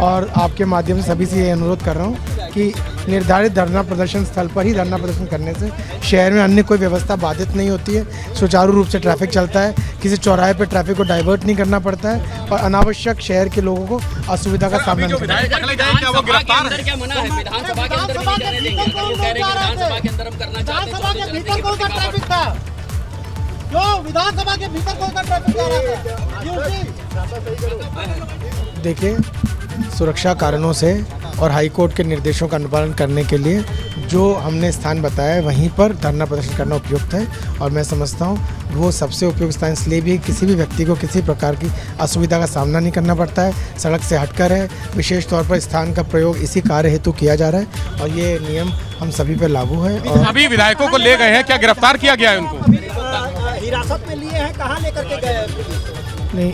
और आपके माध्यम से सभी से ये अनुरोध कर रहा हूँ कि निर्धारित धरना प्रदर्शन स्थल पर ही धरना प्रदर्शन करने से शहर में अन्य कोई व्यवस्था बाधित नहीं होती है, सुचारू रूप से ट्रैफिक चलता है, किसी चौराहे पर ट्रैफिक को डाइवर्ट नहीं करना पड़ता है और अनावश्यक शहर के लोगों को असुविधा का सामना नहीं करना पड़ता है। जो विधानसभा के भीतर कौन सा ट्रैफिक जा रहा था? देखिए, सुरक्षा कारणों से और हाई कोर्ट के निर्देशों का अनुपालन करने के लिए जो हमने स्थान बताया है वहीं पर धरना प्रदर्शन करना उपयुक्त है और मैं समझता हूँ वो सबसे उपयुक्त स्थान इसलिए भी किसी भी व्यक्ति को किसी प्रकार की असुविधा का सामना नहीं करना पड़ता है, सड़क से हटकर है। विशेष तौर पर स्थान का प्रयोग इसी कार्य हेतु किया जा रहा है और ये नियम हम सभी पर लागू है। और अभी विधायकों को ले गए हैं, क्या गिरफ्तार किया गया है उनको? हिरासत में लिए हैं, कहाँ लेकर के गए? नहीं,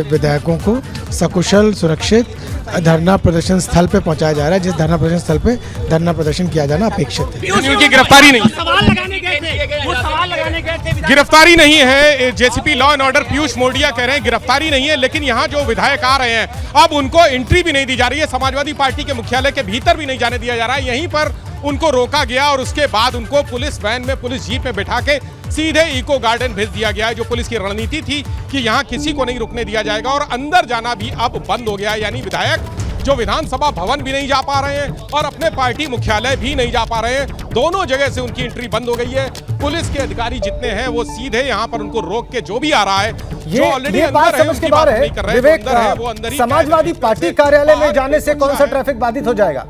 विधायकों को सकुशल सुरक्षित धरना प्रदर्शन स्थल पे पहुंचाया जा रहा है, जिस धरना प्रदर्शन स्थल पे धरना प्रदर्शन किया जाना अपेक्षित है। उनकी गिरफ्तारी नहीं, गिरफ्तारी नहीं है। JCP law and order Piyush Modia कह रहे हैं गिरफ्तारी नहीं है, लेकिन यहाँ जो विधायक आ रहे हैं अब उनको एंट्री भी नहीं दी जा रही है। समाजवादी पार्टी के मुख्यालय के भीतर भी नहीं जाने दिया जा रहा है। यहीं पर उनको रोका गया और उसके बाद उनको पुलिस वैन में, पुलिस जीप में बैठा के सीधे इको गार्डन भेज दिया गया है। जो पुलिस की रणनीति थी कि यहाँ किसी को नहीं रुकने दिया जाएगा और अंदर जाना भी अब बंद हो गया है। यानी विधायक जो विधानसभा भवन भी नहीं जा पा रहे हैं और अपने पार्टी मुख्यालय भी नहीं जा पा रहे हैं, दोनों जगह से उनकी एंट्री बंद हो गई है। पुलिस के अधिकारी जितने हैं वो सीधे यहाँ पर उनको रोक के जो भी आ रहा है, जो ऑलरेडी बात समझ के बाहर है। विवेक, समाजवादी पार्टी कार्यालय में जाने से कौन सा ट्रैफिक बाधित हो जाएगा?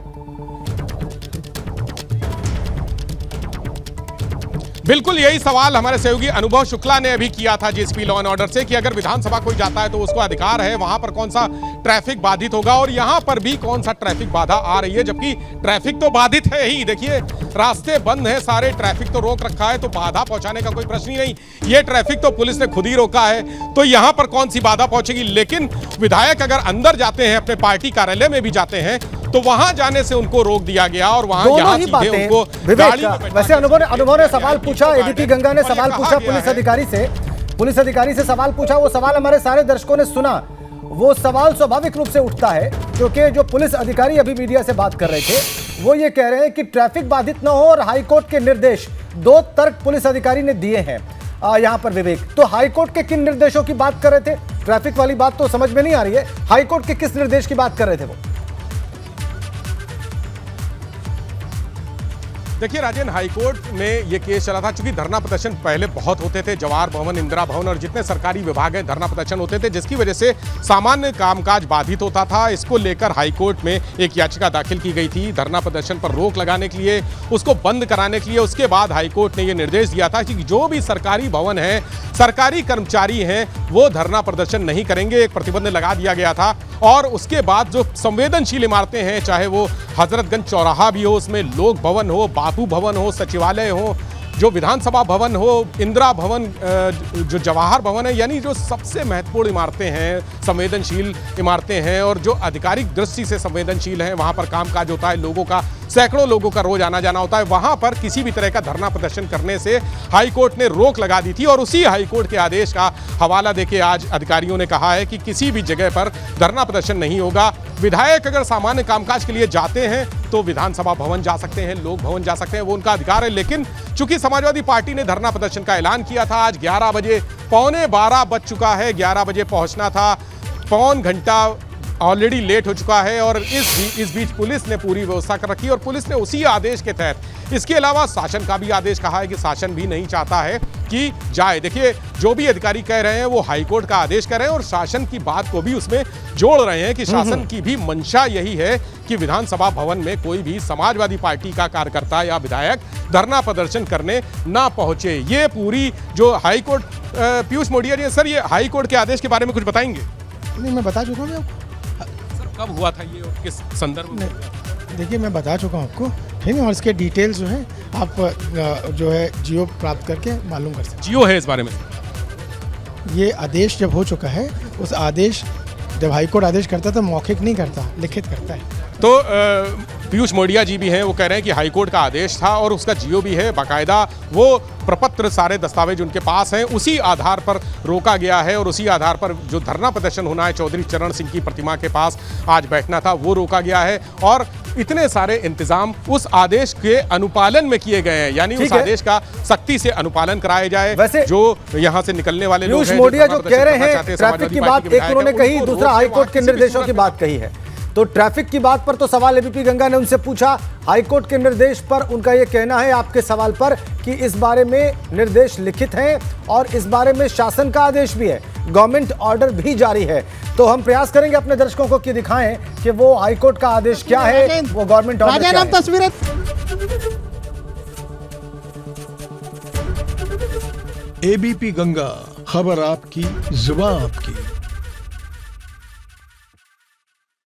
बिल्कुल यही सवाल हमारे सहयोगी अनुभव शुक्ला ने अभी किया था जेसीपी लॉ एंड ऑर्डर से कि अगर विधानसभा कोई जाता है तो उसको अधिकार है, वहां पर कौन सा ट्रैफिक बाधित होगा और यहां पर भी कौन सा ट्रैफिक बाधा आ रही है, जबकि ट्रैफिक तो बाधित है ही। देखिए, रास्ते बंद हैं सारे, ट्रैफिक तो रोक रखा है, तो बाधा पहुंचाने का कोई प्रश्न ही नहीं। ये ट्रैफिक तो पुलिस ने खुद ही रोका है, तो यहां पर कौन सी बाधा पहुंचेगी। लेकिन विधायक अगर अंदर जाते हैं, अपने पार्टी कार्यालय में भी जाते हैं, तो वहां जाने से उनको रोक दिया गया और वहां यहाँ सीधे उनको गाड़ी में। वैसे अनुभव ने सवाल पूछा, एडीपी गंगा ने सवाल पूछा पुलिस अधिकारी से सवाल पूछा। वो सवाल हमारे सारे दर्शकों ने सुना। वो सवाल स्वाभाविक रूप से उठता है क्योंकि जो पुलिस अधिकारी अभी मीडिया से बात कर रहे थे वो ये कह रहे हैं कि ट्रैफिक बाधित न हो और हाईकोर्ट के निर्देश, दो तर्क पुलिस अधिकारी ने दिए हैं। यहाँ पर विवेक, तो हाईकोर्ट के किन निर्देशों की बात कर रहे थे? ट्रैफिक वाली बात तो समझ में नहीं आ रही है, हाईकोर्ट के किस निर्देश की बात कर रहे थे वो? देखिए राजेन, हाईकोर्ट में ये केस चला था चूंकि धरना प्रदर्शन पहले बहुत होते थे, जवाहर भवन, इंदिरा भवन और जितने सरकारी विभाग हैं धरना प्रदर्शन होते थे, जिसकी वजह से सामान्य कामकाज बाधित होता था। इसको लेकर हाईकोर्ट में एक याचिका दाखिल की गई थी धरना प्रदर्शन पर रोक लगाने के लिए, उसको बंद कराने के लिए। उसके बाद हाईकोर्ट ने ये निर्देश दिया था कि जो भी सरकारी भवन है, सरकारी कर्मचारी हैं, वो धरना प्रदर्शन नहीं करेंगे, एक प्रतिबंध लगा दिया गया था। और उसके बाद जो संवेदनशील इमारतें हैं, चाहे वो हजरतगंज चौराहा भी हो, उसमें लोक भवन हो, बापू भवन हो, सचिवालय हो, जो विधानसभा भवन हो, इंदिरा भवन, जो जवाहर भवन है, यानी जो सबसे महत्वपूर्ण इमारतें हैं, संवेदनशील इमारतें हैं और जो आधिकारिक दृष्टि से संवेदनशील हैं, वहाँ पर कामकाज होता है, लोगों का, सैकड़ों लोगों का रोज आना जाना होता है, वहाँ पर किसी भी तरह का धरना प्रदर्शन करने से हाईकोर्ट ने रोक लगा दी थी। और उसी हाईकोर्ट के आदेश का हवाला देके आज अधिकारियों ने कहा है कि किसी भी जगह पर धरना प्रदर्शन नहीं होगा। विधायक अगर सामान्य कामकाज के लिए जाते हैं तो विधानसभा भवन जा सकते हैं, लोक भवन जा सकते हैं, वो उनका अधिकार है। लेकिन चूंकि समाजवादी पार्टी ने धरना प्रदर्शन का ऐलान किया था, आज 11 बजे, 11:15 बज चुका है, 11 बजे पहुंचना था, पौन घंटा ऑलरेडी लेट हो चुका है और इस बीच पुलिस ने पूरी व्यवस्था कर रखी और पुलिस ने उसी आदेश के तहत, इसके अलावा शासन का भी आदेश कहा है कि शासन भी नहीं चाहता है कि जाए। देखिए, जो भी अधिकारी कह रहे हैं वो हाईकोर्ट का आदेश कह रहे हैं और शासन की बात को भी उसमें जोड़ रहे हैं कि शासन की भी मंशा यही है कि विधानसभा भवन में कोई भी समाजवादी पार्टी का कार्यकर्ता या विधायक धरना प्रदर्शन करने ना पहुंचे। ये पूरी जो हाईकोर्ट, पीयूष मोडिया जी, सर ये हाईकोर्ट के आदेश के बारे में कुछ बताएंगे? नहीं, मैं बता चुका हूँ आपको। कब हुआ था ये और किस संदर्भ में? देखिए, मैं बता चुका हूँ आपको, ठीक है, और इसके डिटेल्स जो है आप जो है जियो प्राप्त करके मालूम कर सकते हैं। जियो है इस बारे में? ये आदेश जब हो चुका है, उस आदेश, जब हाईकोर्ट आदेश करता है तो मौखिक नहीं करता, लिखित करता है। तो पीयूष मोडिया जी भी हैं, वो कह रहे हैं कि हाईकोर्ट का आदेश था और उसका जीओ भी है, बाकायदा वो प्रपत्र सारे दस्तावेज उनके पास हैं, उसी आधार पर रोका गया है और उसी आधार पर जो धरना प्रदर्शन होना है चौधरी चरण सिंह की प्रतिमा के पास आज बैठना था वो रोका गया है। और इतने सारे इंतजाम उस आदेश के अनुपालन में किए गए हैं, यानी उस आदेश का सख्ती से अनुपालन कराया जाए। वैसे जो यहाँ से निकलने वाले लोग पीयूष मोडिया जो कह रहे हैं ट्रैफिक की बात, एक उन्होंने कही, दूसरा हाईकोर्ट के निर्देशों की बात कही है। तो ट्रैफिक की बात पर तो सवाल एबीपी गंगा ने उनसे पूछा, हाईकोर्ट के निर्देश पर उनका यह कहना है आपके सवाल पर कि इस बारे में निर्देश लिखित हैं और इस बारे में शासन का आदेश भी है, गवर्नमेंट ऑर्डर भी जारी है। तो हम प्रयास करेंगे अपने दर्शकों को कि दिखाएं कि वो हाईकोर्ट का आदेश क्या है, वो गवर्नमेंट ऑर्डर क्या है। तस्वीरें एबीपी गंगा, खबर आपकी, जुबान आपकी।